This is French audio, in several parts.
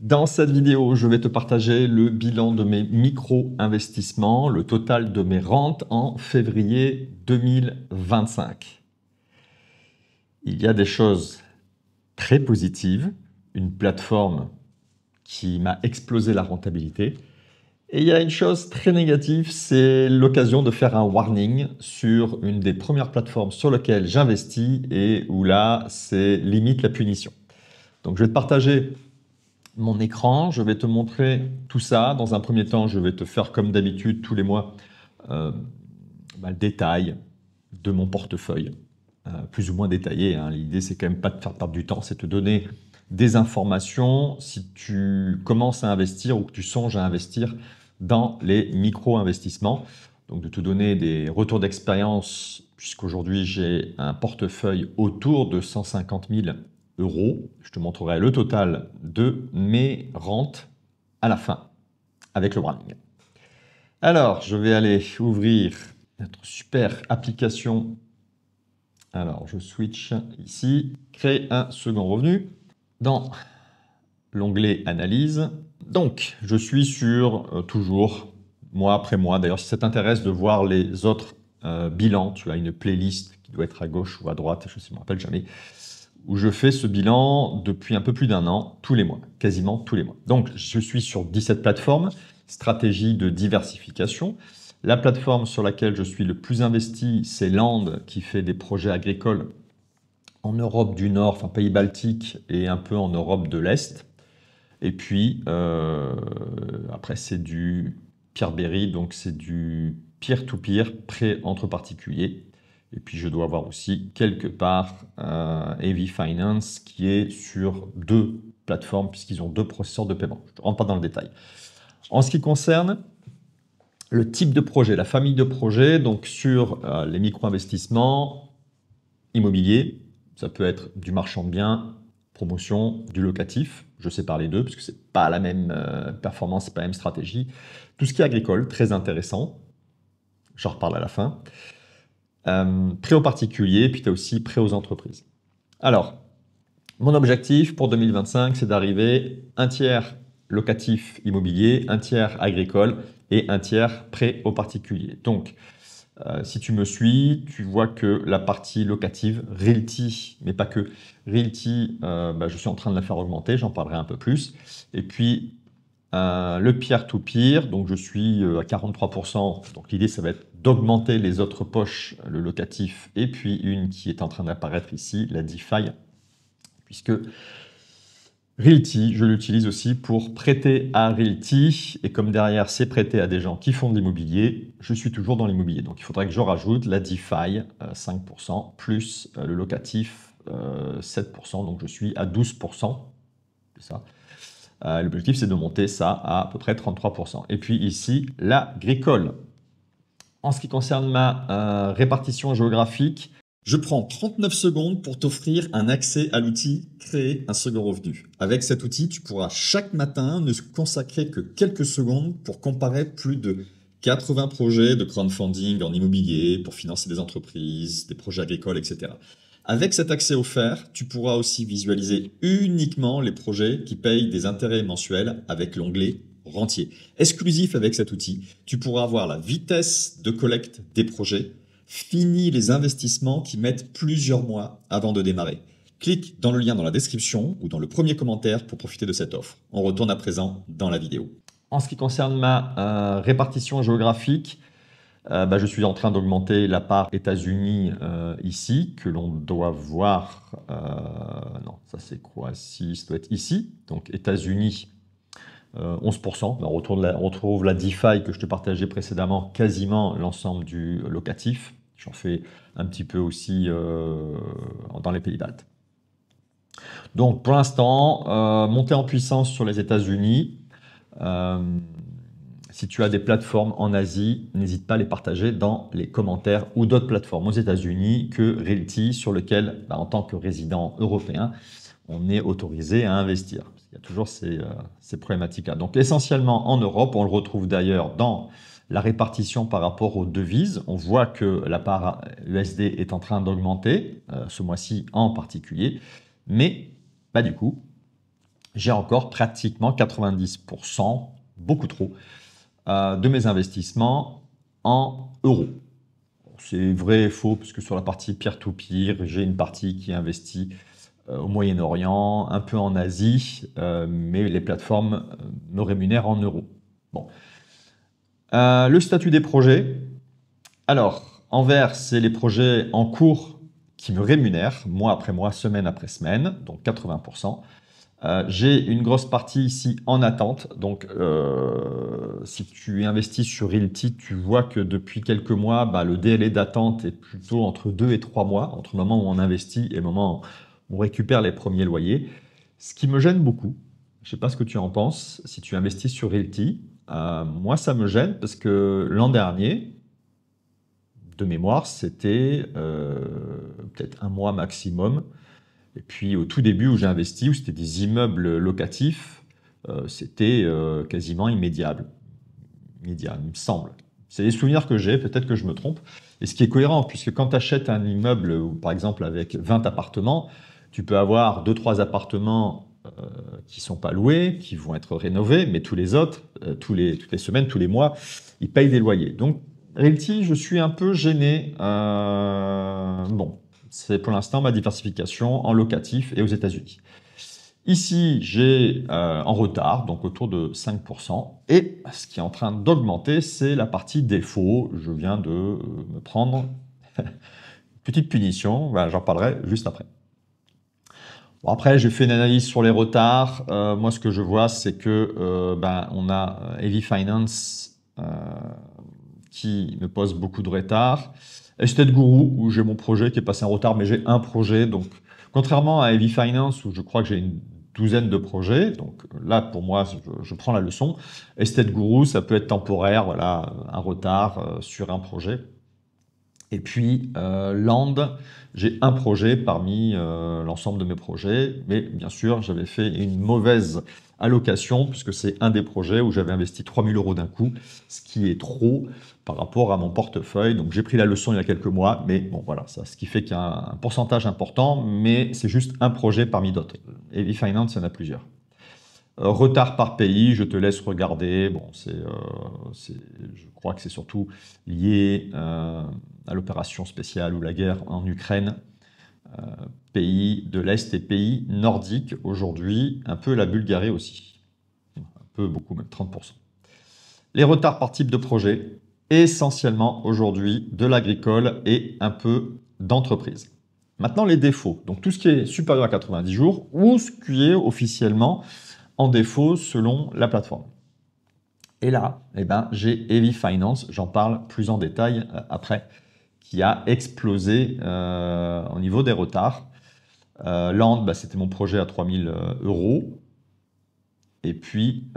Dans cette vidéo, je vais te partager le bilan de mes micro-investissements, le total de mes rentes en février 2025. Il y a des choses très positives, une plateforme qui m'a explosé la rentabilité. Et il y a une chose très négative, c'est l'occasion de faire un warning sur une des premières plateformes sur lesquelles j'investis et où là, c'est limite la punition. Donc je vais te partager mon écran, je vais te montrer tout ça. Dans un premier temps, je vais te faire comme d'habitude tous les mois le détail de mon portefeuille, plus ou moins détaillé, hein. L'idée, c'est quand même pas de faire perdre du temps, c'est de te donner des informations si tu commences à investir ou que tu songes à investir dans les micro-investissements. Donc de te donner des retours d'expérience, puisqu'aujourd'hui j'ai un portefeuille autour de 150 000 euros. Je te montrerai le total de mes rentes à la fin, avec le warning. Alors, je vais aller ouvrir notre super application. Alors, je switch ici, créer un second revenu dans l'onglet analyse. Donc, je suis sur toujours mois après mois. D'ailleurs, si ça t'intéresse de voir les autres bilans, tu as une playlist qui doit être à gauche ou à droite, je ne me rappelle jamais, où je fais ce bilan depuis un peu plus d'un an, tous les mois, quasiment tous les mois. Donc, je suis sur 17 plateformes, stratégie de diversification. La plateforme sur laquelle je suis le plus investi, c'est Land, qui fait des projets agricoles en Europe du Nord, enfin pays baltiques, et un peu en Europe de l'Est. Et puis, après, c'est du Peerberry, donc c'est du peer-to-peer, prêt entre particuliers. Et puis, je dois avoir aussi quelque part Heavy Finance qui est sur deux plateformes puisqu'ils ont deux processeurs de paiement. Je ne rentre pas dans le détail. En ce qui concerne le type de projet, la famille de projets, donc sur les micro-investissements immobiliers, ça peut être du marchand de biens, promotion, du locatif. Je sépare les deux parce que ce n'est pas la même performance, ce n'est pas la même stratégie. Tout ce qui est agricole, très intéressant. J'en reparle à la fin. Prêt aux particuliers, puis tu as aussi prêt aux entreprises. Alors, mon objectif pour 2025, c'est d'arriver un tiers locatif immobilier, un tiers agricole et un tiers prêt aux particuliers. Donc, si tu me suis, tu vois que la partie locative, Realty, mais pas que, Realty, je suis en train de la faire augmenter, j'en parlerai un peu plus. Et puis, le peer-to-peer, donc je suis à 43%, donc l'idée ça va être d'augmenter les autres poches, le locatif, et puis une qui est en train d'apparaître ici, la DeFi, puisque Realty, je l'utilise aussi pour prêter à Realty, et comme derrière c'est prêter à des gens qui font de l'immobilier, je suis toujours dans l'immobilier. Donc il faudrait que je rajoute la DeFi, 5%, plus le locatif, 7%, donc je suis à 12%, c'est ça. L'objectif, c'est de monter ça à peu près 33%. Et puis ici, l'agricole. En ce qui concerne ma répartition géographique, je prends 39 secondes pour t'offrir un accès à l'outil Créer un second revenu. Avec cet outil, tu pourras chaque matin ne consacrer que quelques secondes pour comparer plus de 80 projets de crowdfunding en immobilier pour financer des entreprises, des projets agricoles, etc. Avec cet accès offert, tu pourras aussi visualiser uniquement les projets qui payent des intérêts mensuels avec l'onglet Rentier. Exclusif avec cet outil, tu pourras avoir la vitesse de collecte des projets, fini les investissements qui mettent plusieurs mois avant de démarrer. Clique dans le lien dans la description ou dans le premier commentaire pour profiter de cette offre. On retourne à présent dans la vidéo. En ce qui concerne ma répartition géographique, je suis en train d'augmenter la part États-Unis ici, que l'on doit voir. Non, ça c'est Croatie, ça doit être ici. Donc États-Unis, 11%. On retrouve la DeFi que je te partageais précédemment, quasiment l'ensemble du locatif. J'en fais un petit peu aussi dans les pays baltes. Donc pour l'instant, montée en puissance sur les États-Unis. Si tu as des plateformes en Asie, n'hésite pas à les partager dans les commentaires ou d'autres plateformes aux États-Unis que Realty, sur lequel, en tant que résident européen, on est autorisé à investir. Il y a toujours ces problématiques-là. Donc essentiellement en Europe, on le retrouve d'ailleurs dans la répartition par rapport aux devises. On voit que la part USD est en train d'augmenter, ce mois-ci en particulier, mais du coup, j'ai encore pratiquement 90%, beaucoup trop, de mes investissements en euros. C'est vrai et faux, parce que sur la partie peer-to-peer, j'ai une partie qui investit au Moyen-Orient, un peu en Asie, mais les plateformes me rémunèrent en euros. Bon. Le statut des projets. Alors, en vert, c'est les projets en cours qui me rémunèrent, mois après mois, semaine après semaine, donc 80%. J'ai une grosse partie ici en attente. Donc, si tu investis sur Realty, tu vois que depuis quelques mois, le délai d'attente est plutôt entre 2 et 3 mois, entre le moment où on investit et le moment où on récupère les premiers loyers. Ce qui me gêne beaucoup. Je ne sais pas ce que tu en penses. Si tu investis sur Realty, moi, ça me gêne parce que l'an dernier, de mémoire, c'était peut-être un mois maximum. Et puis au tout début où j'ai investi, où c'était des immeubles locatifs, c'était quasiment immédiat, il me semble. C'est des souvenirs que j'ai, peut-être que je me trompe. Et ce qui est cohérent, puisque quand tu achètes un immeuble, par exemple avec 20 appartements, tu peux avoir 2-3 appartements qui ne sont pas loués, qui vont être rénovés, mais tous les autres, toutes les semaines, tous les mois, ils payent des loyers. Donc, Realty, je suis un peu gêné. Bon, c'est pour l'instant ma diversification en locatif et aux États-Unis. Ici, j'ai en retard, donc autour de 5%. Et ce qui est en train d'augmenter, c'est la partie défaut. Je viens de me prendre une petite punition. Voilà, j'en parlerai juste après. Bon, après, j'ai fait une analyse sur les retards. Moi, ce que je vois, c'est que on a Heavy Finance qui me pose beaucoup de retard. Estate Guru, où j'ai mon projet qui est passé en retard, mais j'ai un projet. Donc, contrairement à Heavy Finance, où je crois que j'ai une douzaine de projets, donc là, pour moi, je prends la leçon. Estate Guru, ça peut être temporaire, voilà, un retard sur un projet. Et puis, Land, j'ai un projet parmi l'ensemble de mes projets, mais bien sûr, j'avais fait une mauvaise allocation, puisque c'est un des projets où j'avais investi 3 000 € d'un coup, ce qui est trop par rapport à mon portefeuille. Donc, j'ai pris la leçon il y a quelques mois, mais bon, voilà, ça, ce qui fait qu'il y a un pourcentage important, mais c'est juste un projet parmi d'autres. Heavy Finance, il y en a plusieurs. Retard par pays, je te laisse regarder. Bon, je crois que c'est surtout lié à l'opération spéciale ou la guerre en Ukraine. Pays de l'Est et pays nordiques aujourd'hui, un peu la Bulgarie aussi. Un peu, beaucoup, même 30%. Les retards par type de projet, essentiellement aujourd'hui de l'agricole et un peu d'entreprise. Maintenant, les défauts. Donc tout ce qui est supérieur à 90 jours ou ce qui est officiellement en défaut selon la plateforme. Et là, j'ai Heavy Finance, j'en parle plus en détail après, qui a explosé au niveau des retards. Land, c'était mon projet à 3 000 €. Et puis,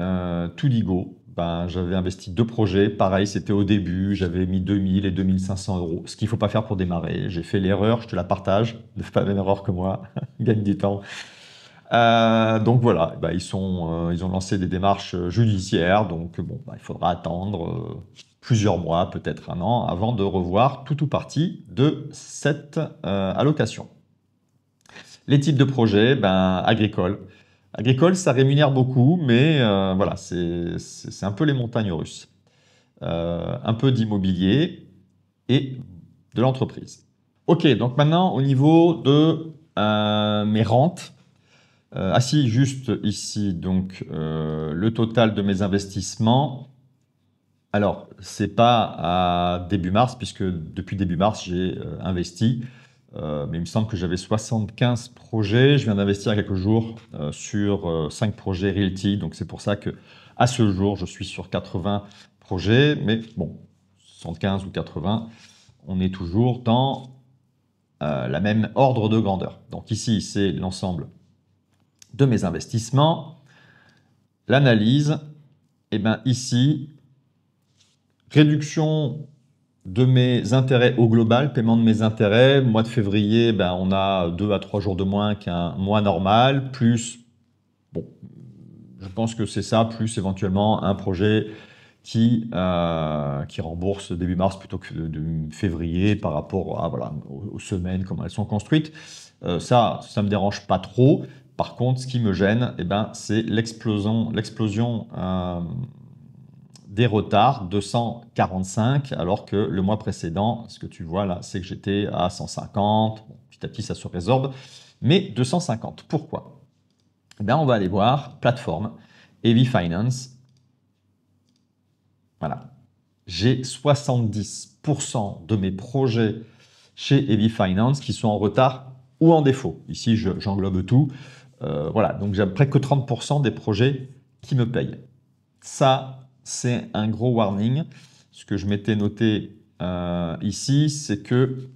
Tuligo, j'avais investi 2 projets. Pareil, c'était au début, j'avais mis 2 000 et 2 500 €. Ce qu'il ne faut pas faire pour démarrer. J'ai fait l'erreur, je te la partage. Ne fais pas la même erreur que moi, gagne du temps. Donc voilà, ils ont lancé des démarches judiciaires, donc bon, il faudra attendre plusieurs mois, peut-être un an, avant de revoir tout ou partie de cette allocation. Les types de projets, agricole. Agricole, ça rémunère beaucoup, mais voilà, c'est un peu les montagnes russes. Un peu d'immobilier et de l'entreprise. Ok, donc maintenant, au niveau de mes rentes, si, juste ici, donc le total de mes investissements. Alors, c'est pas à début mars, puisque depuis début mars, j'ai investi, mais il me semble que j'avais 75 projets. Je viens d'investir il y a quelques jours sur 5 projets Realty, donc c'est pour ça que à ce jour, je suis sur 80 projets, mais bon, 75 ou 80, on est toujours dans la même ordre de grandeur. Donc ici, c'est l'ensemble de mes investissements, l'analyse, et ici, réduction de mes intérêts au global, paiement de mes intérêts, mois de février, on a 2 à 3 jours de moins qu'un mois normal, plus, bon, je pense que c'est ça, plus éventuellement un projet qui rembourse début mars plutôt que de février par rapport à, voilà, aux semaines, comment elles sont construites. Ça me dérange pas trop. Par contre, ce qui me gêne, eh ben, c'est l'explosion des retards, 245, alors que le mois précédent, ce que tu vois là, c'est que j'étais à 150. Bon, petit à petit, ça se résorbe. Mais 250, pourquoi? Eh bien, on va aller voir plateforme, Heavy Finance. Voilà. J'ai 70% de mes projets chez Heavy Finance qui sont en retard ou en défaut. Ici, j'englobe tout. Voilà, donc j'ai à peu près que 30% des projets qui me payent. Ça, c'est un gros warning. Ce que je m'étais noté ici, c'est que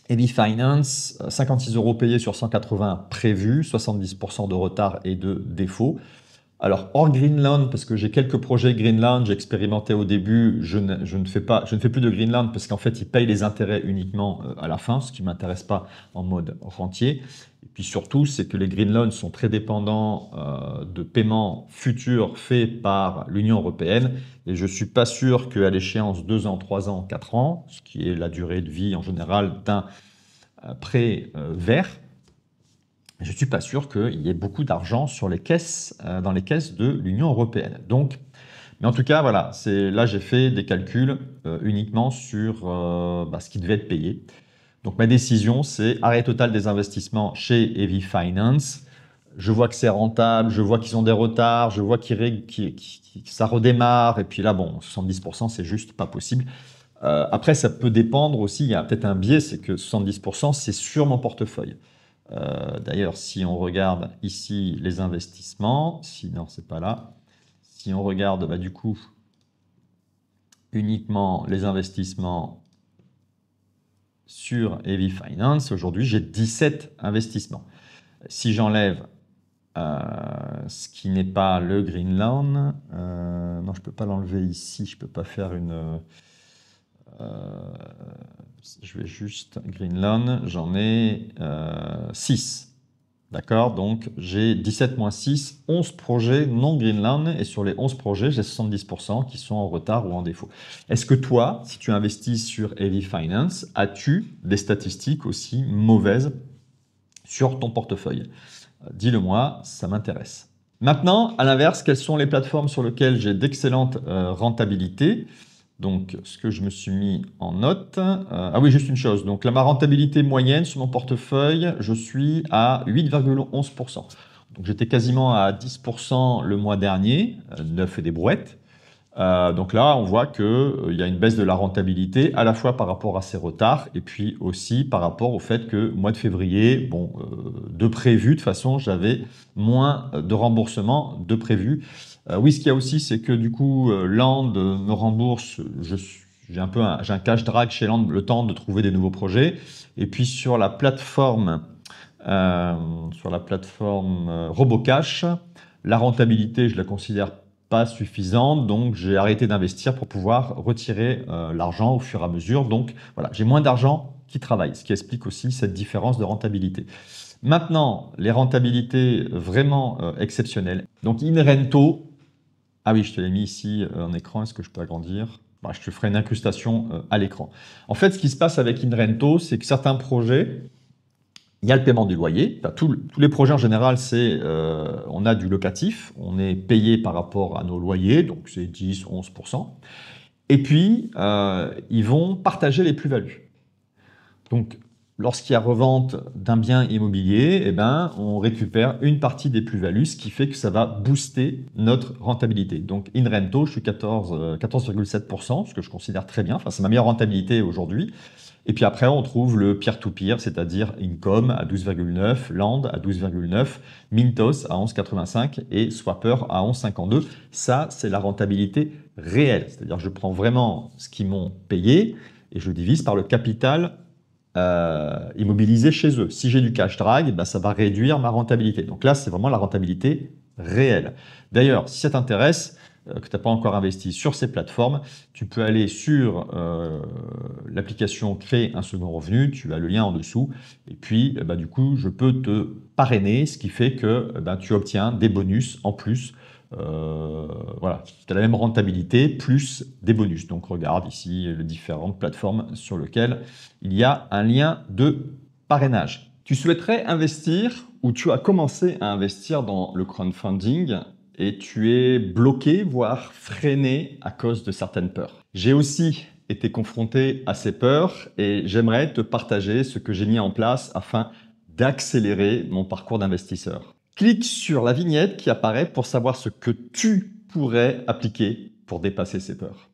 Heavy Finance, 56 € payés sur 180 prévus, 70% de retard et de défaut. Alors, hors Greenland, parce que j'ai quelques projets Greenland, j'ai expérimenté au début, je ne fais plus de Greenland parce qu'en fait, ils payent les intérêts uniquement à la fin, ce qui ne m'intéresse pas en mode rentier. Et puis surtout, c'est que les Greenland sont très dépendants de paiements futurs faits par l'Union européenne. Et je ne suis pas sûr qu'à l'échéance 2 ans, 3 ans, 4 ans, ce qui est la durée de vie en général d'un prêt vert, je ne suis pas sûr qu'il y ait beaucoup d'argent sur les caisses, dans les caisses de l'Union européenne. Donc, mais en tout cas, voilà, là j'ai fait des calculs uniquement sur ce qui devait être payé. Donc ma décision, c'est arrêt total des investissements chez Heavy Finance. Je vois que c'est rentable, je vois qu'ils ont des retards, je vois que ça redémarre. Et puis là, bon, 70%, c'est juste pas possible. Après, ça peut dépendre aussi, il y a peut-être un biais, c'est que 70%, c'est sur mon portefeuille. D'ailleurs, si on regarde ici les investissements, non, c'est pas là. Si on regarde, du coup, uniquement les investissements sur Heavy Finance, aujourd'hui, j'ai 17 investissements. Si j'enlève ce qui n'est pas le Greenland, non, je ne peux pas l'enlever ici, je ne peux pas faire une... je vais juste Greenland, j'en ai 6. D'accord, donc j'ai 17 moins 6, 11 projets non Greenland, et sur les 11 projets, j'ai 70% qui sont en retard ou en défaut. Est-ce que toi, si tu investis sur Heavy Finance, as-tu des statistiques aussi mauvaises sur ton portefeuille? Dis-le moi, ça m'intéresse. Maintenant, à l'inverse, quelles sont les plateformes sur lesquelles j'ai d'excellentes rentabilités? Donc, ce que je me suis mis en note... ah oui, juste une chose. Donc, ma rentabilité moyenne sur mon portefeuille, je suis à 8,11%. Donc, j'étais quasiment à 10% le mois dernier, 9 et des brouettes. Donc là, on voit qu'il y a une baisse de la rentabilité, à la fois par rapport à ces retards, et puis aussi par rapport au fait que mois de février, bon, de prévu, de toute façon, j'avais moins de remboursement de prévu. Oui, ce qu'il y a aussi, c'est que du coup, Land me rembourse, j'ai un cash drag chez Land, le temps de trouver des nouveaux projets. Et puis sur la plateforme, Robocash, la rentabilité, je la considère pas suffisante, donc j'ai arrêté d'investir pour pouvoir retirer l'argent au fur et à mesure. Donc voilà, j'ai moins d'argent qui travaille, ce qui explique aussi cette différence de rentabilité. Maintenant, les rentabilités vraiment exceptionnelles. Donc InRento, ah oui, je te l'ai mis ici en écran, est-ce que je peux agrandir? Je te ferai une incrustation à l'écran. En fait, ce qui se passe avec InRento, c'est que certains projets, il y a le paiement du loyer. Enfin, tous les projets en général, on a du locatif, on est payé par rapport à nos loyers, donc c'est 10, 11%. Et puis, ils vont partager les plus-values. Donc, lorsqu'il y a revente d'un bien immobilier, eh ben, on récupère une partie des plus-values, ce qui fait que ça va booster notre rentabilité. Donc, InRento, je suis 14,7%, ce que je considère très bien. Enfin, c'est ma meilleure rentabilité aujourd'hui. Et puis après, on trouve le peer-to-peer, c'est-à-dire Income à 12,9, Land à 12,9, Mintos à 11,85 et Swapper à 11,52. Ça, c'est la rentabilité réelle. C'est-à-dire que je prends vraiment ce qu'ils m'ont payé et je divise par le capital immobilisé chez eux. Si j'ai du cash drag, ça va réduire ma rentabilité. Donc là, c'est vraiment la rentabilité réelle. D'ailleurs, si ça t'intéresse, que tu n'as pas encore investi sur ces plateformes, tu peux aller sur l'application Créer un second revenu, tu as le lien en dessous, et puis du coup, je peux te parrainer, ce qui fait que tu obtiens des bonus en plus. Voilà, tu as la même rentabilité plus des bonus. Donc regarde ici les différentes plateformes sur lesquelles il y a un lien de parrainage. Tu souhaiterais investir où tu as commencé à investir dans le crowdfunding et tu es bloqué, voire freiné à cause de certaines peurs. J'ai aussi été confronté à ces peurs et j'aimerais te partager ce que j'ai mis en place afin d'accélérer mon parcours d'investisseur. Clique sur la vignette qui apparaît pour savoir ce que tu pourrais appliquer pour dépasser ces peurs.